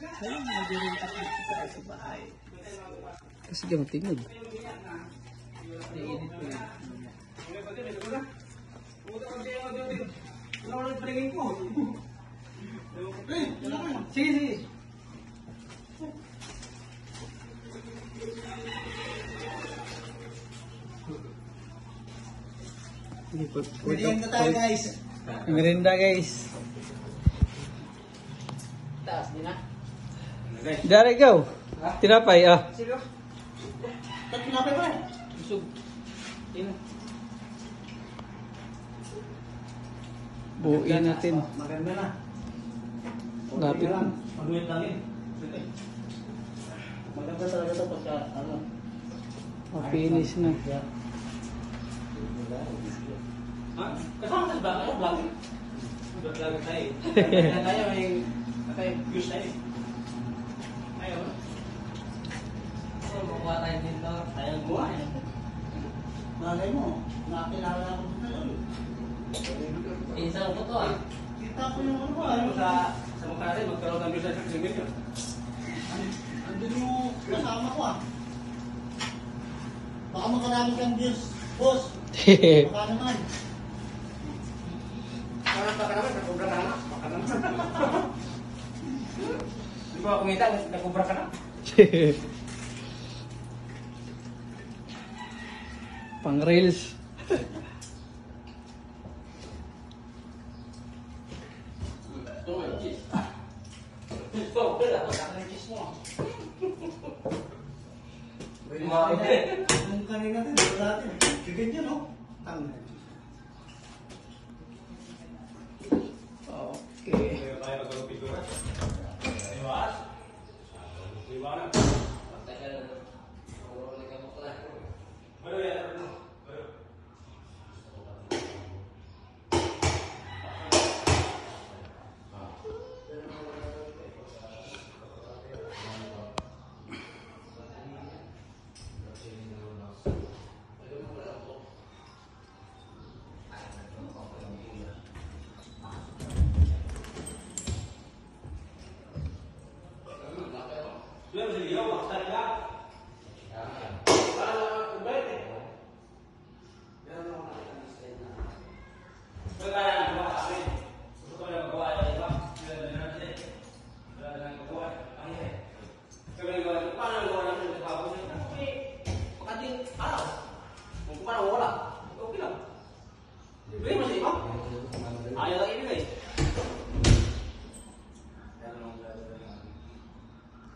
Ayun, nag-ring up sa bahay. Kasi ka matingog. Naiinit ko yun. Sige, sige. Merienda tayo guys. Merienda guys. Taas din na. Dari go. Tinapay ah. Sige. Tinapay pa. Busog. Ino. Buuin natin. Maganda na. Lapit. Maduit lang yun. Maganda talaga ito pagka ano. Mapinish na. Kasama ba? Ano vlog? Vlog tayo. Tayo may views tayo. Ayaw. So, makuha tayo dito. Tayo buha. Malay mo, nakakilala ako dito yun. Isang ko to ah. Kita ko yung ano ba? Sa mukha natin, magkaroon ng views sa social media. Andun yung kasama ko ah. Baka makarami kang views, boss. Baka naman. Baka naman, nakubra ka na. Baka naman. Di ba kumita, nakubra ka na? Pang reels. Yung kanina natin, wala natin. Ganyan no? Tanga. Okay. Dia mesti dia waktu